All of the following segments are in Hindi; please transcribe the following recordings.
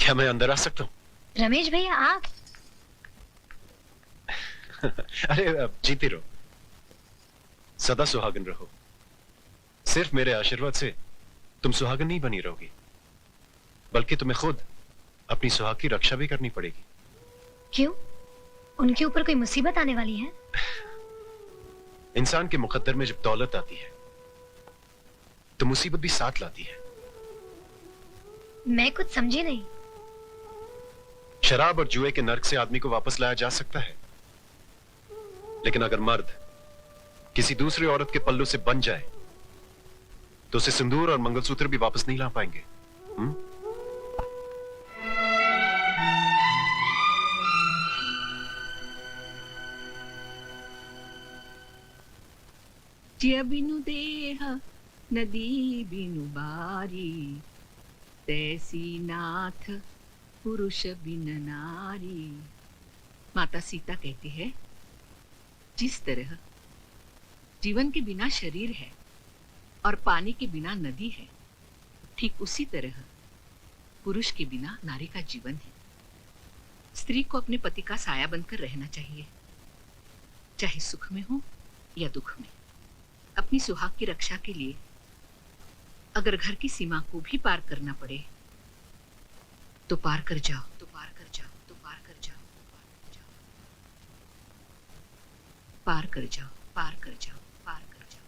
क्या मैं अंदर आ सकता हूँ? रमेश भैया आप? अरे जीती रहो, सदा सुहागन रहो। सिर्फ मेरे आशीर्वाद से तुम सुहागन नहीं बनी रहोगी, बल्कि तुम्हें खुद अपनी सुहाग की रक्षा भी करनी पड़ेगी। क्यों? उनके ऊपर कोई मुसीबत आने वाली है? इंसान के मुकद्दर में जब दौलत आती है तो मुसीबत भी साथ लाती है। मैं कुछ समझी नहीं। शराब और जुए के नर्क से आदमी को वापस लाया जा सकता है, लेकिन अगर मर्द किसी दूसरी औरत के पल्लू से बन जाए तो उसे सिंदूर और मंगलसूत्र भी वापस नहीं ला पाएंगे। जिया बिनु देह नदी बिनु बारी, तैसी नाथ पुरुष बिन नारी। माता सीता कहती है, जिस तरह जीवन के बिना शरीर है और पानी के बिना नदी है, ठीक उसी तरह पुरुष के बिना नारी का जीवन है। स्त्री को अपने पति का साया बनकर रहना चाहिए, चाहे सुख में हो या दुख में। अपनी सुहाग की रक्षा के लिए अगर घर की सीमा को भी पार करना पड़े तो पार कर जाओ, तो पार कर जाओ, तो पार कर जाओ, पार कर जाओ, पार कर जाओ, पार कर जाओ।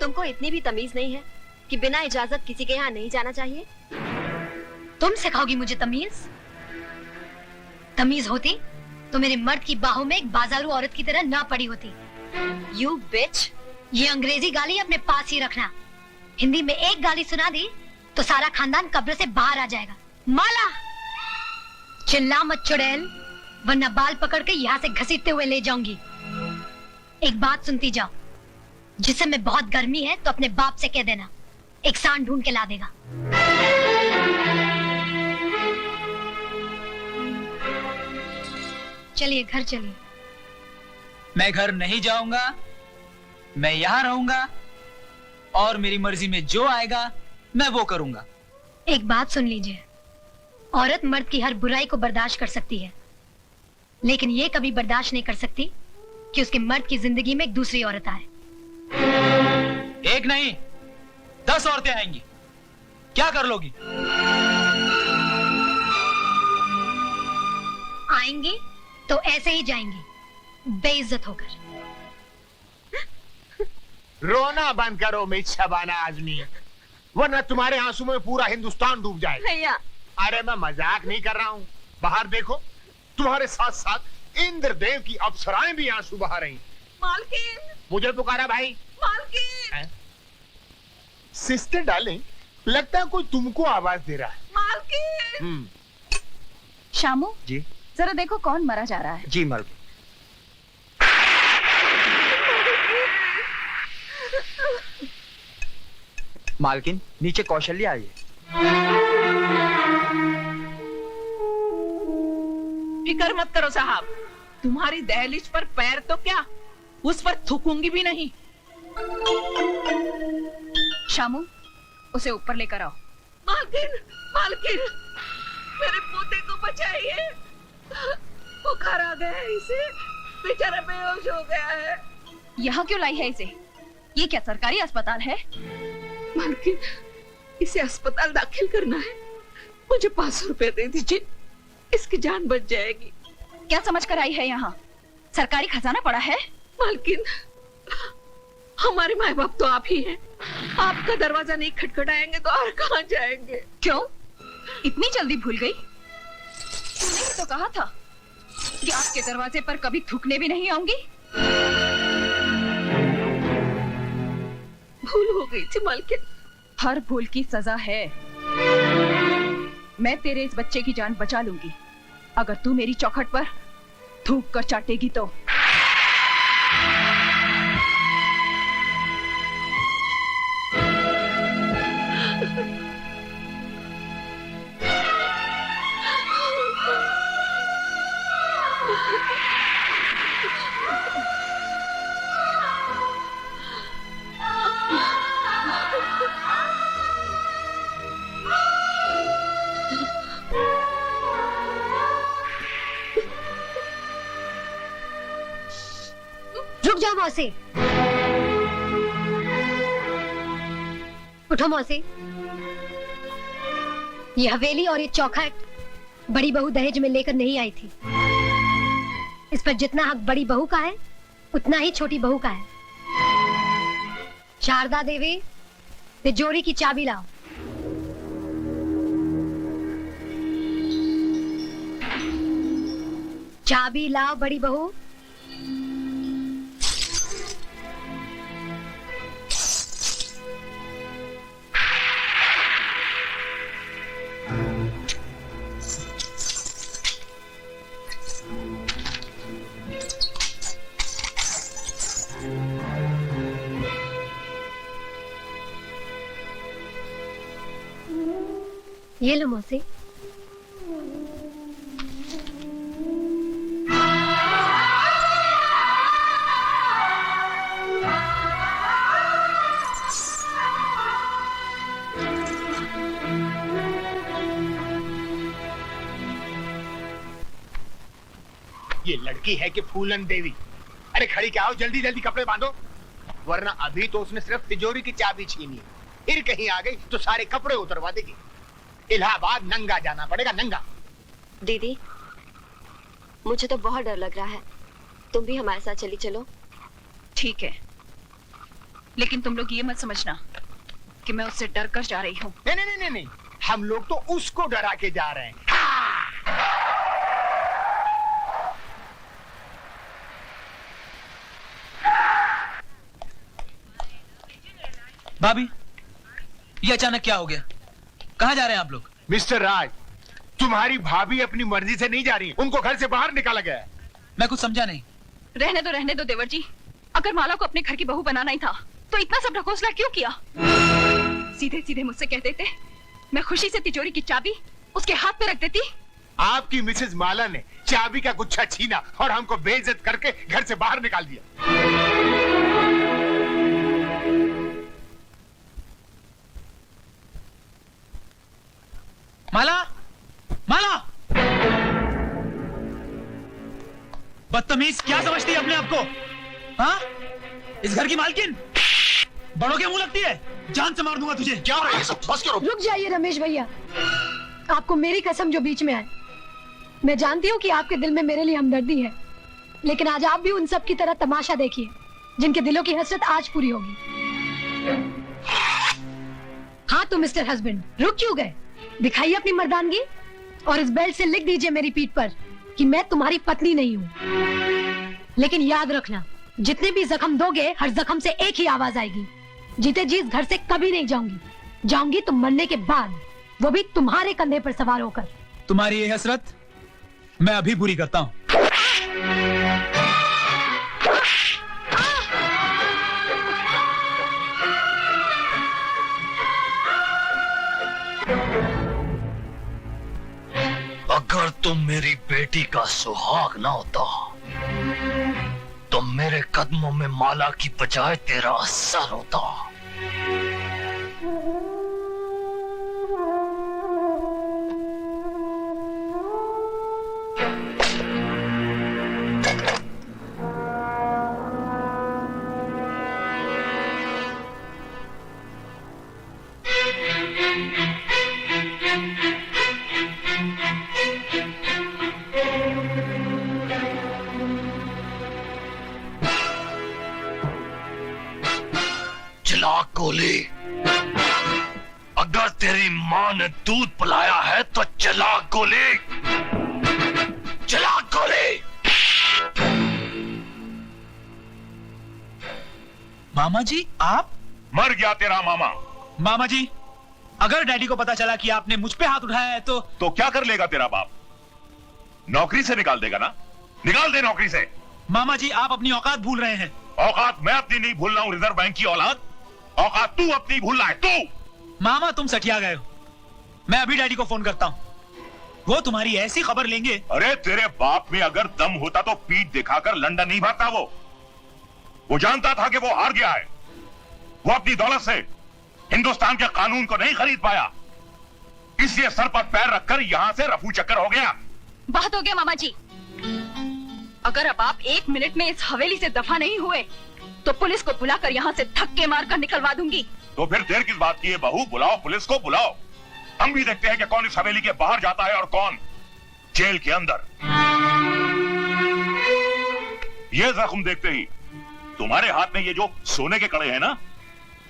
तुमको इतनी भी तमीज नहीं है कि बिना इजाजत किसी के यहाँ नहीं जाना चाहिए? तुम सिखाओगी मुझे तमीज? तमीज होती तो मेरे मर्द की बाहों में एक बाजारू औरत की तरह ना पड़ी होती। You bitch! ये अंग्रेजी गाली अपने पास ही रखना। हिंदी में एक गाली सुना दी तो सारा खानदान कब्र से बाहर आ जाएगा। माला, चिल्ला मत चुड़ैल, वरना बाल पकड़ के यहाँ से घसीटते हुए ले जाऊंगी। एक बात सुनती जाओ, जिस समय बहुत गर्मी है तो अपने बाप से कह देना, एक सांड ढूंढ के ला देगा। चलिए घर चलिए। मैं घर नहीं जाऊंगा, मैं यहाँ रहूंगा और मेरी मर्जी में जो आएगा मैं वो करूंगा। एक बात सुन लीजिए, औरत मर्द की हर बुराई को बर्दाश्त कर सकती है, लेकिन ये कभी बर्दाश्त नहीं कर सकती कि उसके मर्द की जिंदगी में एक दूसरी औरत आए। एक नहीं 10 औरतें आएंगी, क्या कर लोगी? आएंगी तो ऐसे ही जाएंगी, बेइज्जत होकर। रोना बंद करो मिच्छबाना आदमी, वरना तुम्हारे आंसू में पूरा हिंदुस्तान डूब जाएगा। भैया, अरे मैं मजाक नहीं कर रहा हूँ। बाहर देखो, तुम्हारे साथ साथ इंद्रदेव की अप्सराएं भी आंसू बहा रही। मालकिन! मुझे पुकारा भाई। मालकिन! सिस्टर डार्लिंग, लगता है कोई तुमको आवाज दे रहा है। मालकिन! शामू जी जरा देखो कौन मरा जा रहा है। जी मालकिन। मालकिन नीचे कौशल्या आई है। फिक्र मत करो साहब, तुम्हारी दहलीज पर पैर तो क्या, उस पर थूकूंगी भी नहीं। शामू उसे ऊपर लेकर आओ। मालकिन! मालकिन! मेरे पोते को बचाइए, बुखार आ गया है इसे, बेचारा बेहोश हो गया है। यहाँ क्यों लाई है इसे? ये क्या सरकारी अस्पताल है? मालकिन, इसे अस्पताल दाखिल करना है, मुझे 500 रुपए दे दीजिए, इसकी जान बच जाएगी। क्या समझ कर आई है यहाँ? सरकारी खजाना पड़ा है। मालकिन, हमारे माँ बाप तो आप ही हैं, आपका दरवाजा नहीं खटखटाएंगे तो और कहाँ जाएंगे? क्यों इतनी जल्दी भूल गई? तूने ही तो कहा था कि आपके दरवाजे पर कभी थूकने भी नहीं आऊंगी। भूल हो गई थी मालकिन। हर भूल की सजा है। मैं तेरे इस बच्चे की जान बचा लूंगी अगर तू मेरी चौखट पर थूक कर चाटेगी तो। रुक जाओ मौसी। उठो मौसी। ये हवेली और ये चौखट बड़ी बहू दहेज में लेकर नहीं आई थी। इस पर जितना हक बड़ी बहू का है उतना ही छोटी बहू का है। शारदा देवी, तिजोरी की चाबी लाओ। चाबी लाओ बड़ी बहू। ये लो मौसी। ये लड़की है कि फूलन देवी? अरे खड़ी क्या हो, जल्दी जल्दी कपड़े बांधो, वरना अभी तो उसने सिर्फ तिजोरी की चाबी छीनी है, फिर कहीं आ गई तो सारे कपड़े उतरवा देगी। इलाहाबाद नंगा जाना पड़ेगा, नंगा। दीदी, मुझे तो बहुत डर लग रहा है, तुम भी हमारे साथ चली चलो। ठीक है, लेकिन तुम लोग ये मत समझना कि मैं उससे डर कर जा रही हूँ। नहीं नहीं नहीं नहीं, हम लोग तो उसको डरा के जा रहे हैं। भाभी, ये अचानक क्या हो गया? कहाँ जा रहे हैं आप लोग? मिस्टर राज, तुम्हारी भाभी अपनी मर्जी से नहीं जा रही, उनको घर से बाहर निकाला गया है। मैं कुछ समझा नहीं। रहने दो देवर जी। अगर माला को अपने घर की बहू बनाना ही था तो इतना सब ढकोसला क्यों किया? सीधे सीधे मुझसे कह देते, मैं खुशी से तिजोरी की चाबी उसके हाथ पे रख देती। आपकी मिसेज माला ने चाबी का गुच्छा छीना और हमको बेइज्जत करके घर से बाहर निकाल दिया। माला, माला, बदतमीज, क्या समझती है अपने आप को? हाँ? इस घर की मालकिन बड़ों के मुंह लगती है? जान से मार दूंगा तुझे। क्या हो रहा है सब? बस करो। रुक जाइए रमेश भैया, आपको मेरी कसम जो बीच में आए। मैं जानती हूँ कि आपके दिल में मेरे लिए हमदर्दी है, लेकिन आज आप भी उन सब की तरह तमाशा देखिए जिनके दिलों की हसरत आज पूरी होगी। हाँ तो मिस्टर हस्बैंड, रुक क्यों गए? दिखाइए अपनी मर्दानगी और इस बेल्ट से लिख दीजिए मेरी पीठ पर कि मैं तुम्हारी पत्नी नहीं हूँ। लेकिन याद रखना, जितने भी जख्म दोगे हर जख्म से एक ही आवाज आएगी, जीते जी इस घर से कभी नहीं जाऊंगी। जाऊंगी तो मरने के बाद, वो भी तुम्हारे कंधे पर सवार होकर। तुम्हारी ये हसरत मैं अभी पूरी करता हूँ। अगर तुम मेरी बेटी का सुहाग ना होता तो मेरे कदमों में माला की बजाय तेरा असर होता। चला गोली, अगर तेरी मां ने दूध पिलाया है तो चला गोली, चला गोली। मामा जी, आप? मर गया तेरा मामा। मामा जी, अगर डैडी को पता चला कि आपने मुझ पे हाथ उठाया है तो क्या कर लेगा तेरा बाप? नौकरी से निकाल देगा ना? निकाल दे नौकरी से। मामा जी, आप अपनी औकात भूल रहे हैं। औकात मैं अपनी नहीं भूल रहा हूं, रिजर्व बैंक की औलाद। औकात तू अपनी भूल रहा है, तू। मामा, तुम सठिया गए हो। मैं अभी डैडी को फोन करता हूं, वो तुम्हारी ऐसी खबर लेंगे। अरे तेरे बाप में अगर दम होता तो पीठ दिखाकर लंदन नहीं भागता। वो जानता था कि वो हार गया है। वो अपनी दौलत से हिंदुस्तान के कानून को नहीं खरीद पाया, इसलिए सर पर पैर रखकर यहां से रफू चक्कर हो गया। बहुत हो गया मामा जी। अगर अब आप 1 मिनट में इस हवेली से दफा नहीं हुए तो पुलिस को बुलाकर यहाँ से धक्के मारकर निकलवा दूंगी। तो फिर देर किस बात की है बहू? बुलाओ, पुलिस को बुलाओ। हम भी देखते हैं कि कौन इस हवेली के बाहर जाता है और कौन जेल के अंदर। ये जख्म देखते ही तुम्हारे हाथ में ये जो सोने के कड़े हैं ना,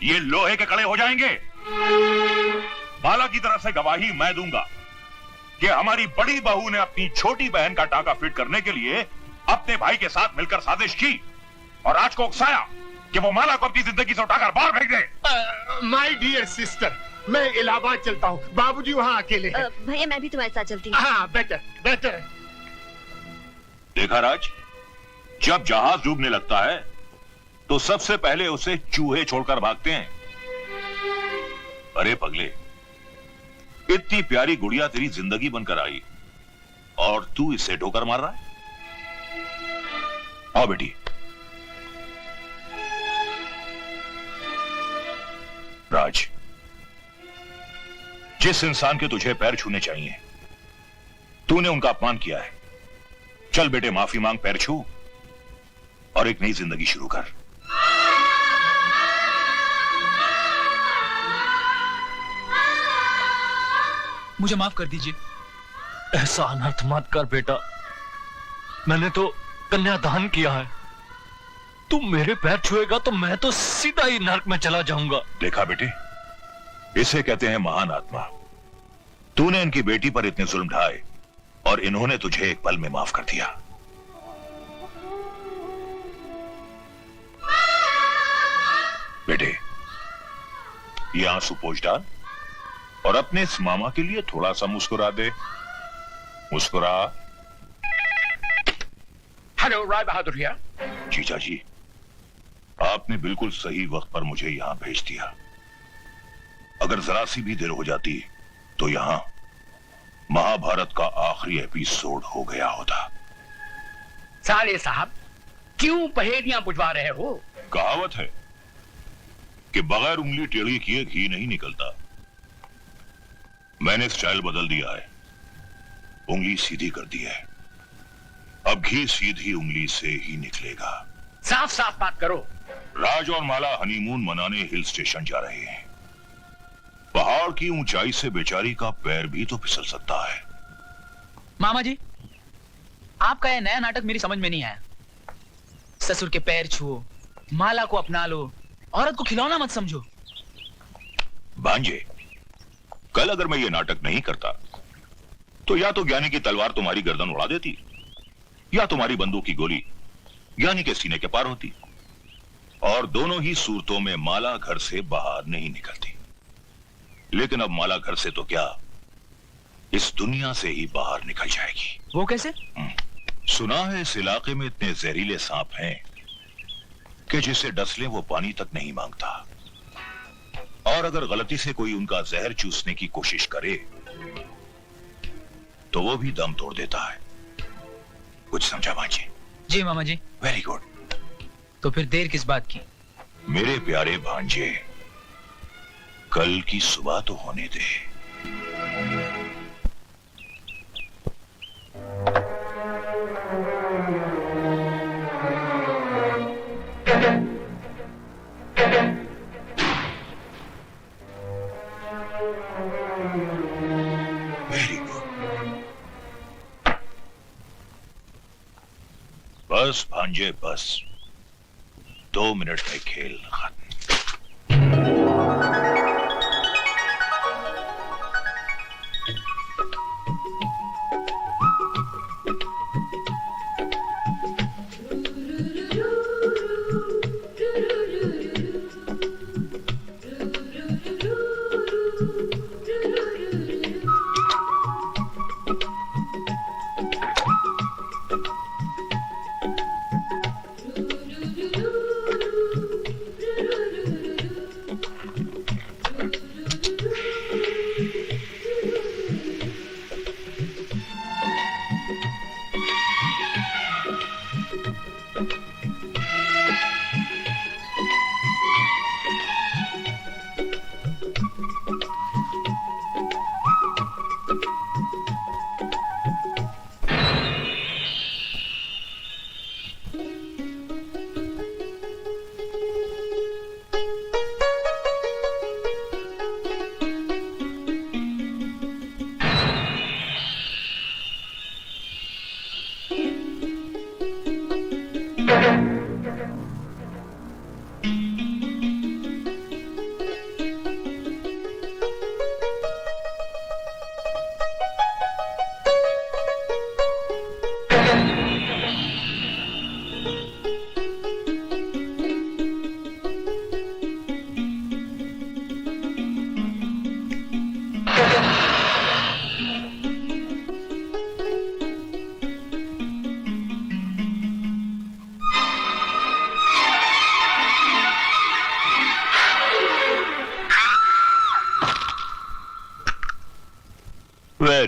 ये लोहे के कड़े हो जाएंगे। माला की तरफ से गवाही मैं दूंगा कि हमारी बड़ी बहू ने अपनी छोटी बहन का टाका फिट करने के लिए अपने भाई के साथ मिलकर साजिश की और आज को उकसाया कि वो माला को अपनी जिंदगी से उठाकर बाहर फेंक दे। माय डियर सिस्टर, मैं इलाहाबाद चलता हूँ, बाबूजी वहाँ अकेले हैं। भैया मैं भी तुम्हारे साथ चलती हूँ। हाँ, बेटर बेटर। देखा राज, जब जहाज डूबने लगता है तो सबसे पहले उसे चूहे छोड़कर भागते हैं। अरे पगले, इतनी प्यारी गुड़िया तेरी जिंदगी बनकर आई और तू इसे ठोकर मार रहा है। आओ बेटी। राज, जिस इंसान के तुझे पैर छूने चाहिए तूने उनका अपमान किया है। चल बेटे, माफी मांग, पैर छू और एक नई जिंदगी शुरू कर। मुझे माफ कर दीजिए। ऐसा अनर्थ मत कर बेटा, मैंने तो कन्यादान किया है। तू मेरे पैर छुएगा तो मैं तो सीधा ही नरक में चला जाऊंगा। देखा बेटे, इसे कहते हैं महान आत्मा। तूने इनकी बेटी पर इतने जुल्म ढाए और इन्होंने तुझे एक पल में माफ कर दिया। बेटे, ये आंसू पोंछ डाल और अपने इस मामा के लिए थोड़ा सा मुस्कुरा दे। मुस्कुरा। Hello, Rai Bahadur here. जीजा जी, आपने बिल्कुल सही वक्त पर मुझे यहां भेज दिया। अगर जरा सी भी देर हो जाती तो यहां महाभारत का आखिरी एपिसोड हो गया होता। साले साहब, क्यों पहेलियां बुझवा रहे हो? कहावत है कि बगैर उंगली टेढ़ी किए घी नहीं निकलता। मैंने स्टाइल बदल दिया है, उंगली सीधी कर दी है। अब घी सीधी उंगली से ही निकलेगा। साफ साफ बात करो। राज और माला हनीमून मनाने हिल स्टेशन जा रहे हैं। पहाड़ की ऊंचाई से बेचारी का पैर भी तो फिसल सकता है। मामा जी, आपका यह नया नाटक मेरी समझ में नहीं आया। ससुर के पैर छुओ, माला को अपना लो, औरत को खिलौना मत समझो। भांजे, कल अगर मैं ये नाटक नहीं करता तो या तो ज्ञानी की तलवार तुम्हारी गर्दन उड़ा देती या तुम्हारी बंदूक की गोली ज्ञानी के सीने के पार होती। और दोनों ही सूरतों में माला घर से बाहर नहीं निकलती। लेकिन अब माला घर से तो क्या, इस दुनिया से ही बाहर निकल जाएगी। वो कैसे? सुना है इस इलाके में इतने जहरीले सांप हैं कि जिसे डस ले वो पानी तक नहीं मांगता। और अगर गलती से कोई उनका जहर चूसने की कोशिश करे तो वो भी दम तोड़ देता है। कुछ समझा भांजे? जी मामा जी। Very good. तो फिर देर किस बात की? मेरे प्यारे भांजे, कल की सुबह तो होने दे। Very good. बस भांजे बस, 2 मिनट में खेल खत्म।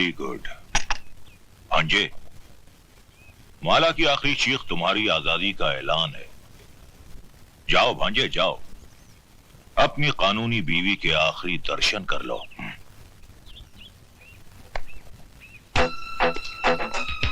Very good. भांजे, माला की आखिरी चीख तुम्हारी आजादी का ऐलान है। जाओ भांजे जाओ, अपनी कानूनी बीवी के आखिरी दर्शन कर लो।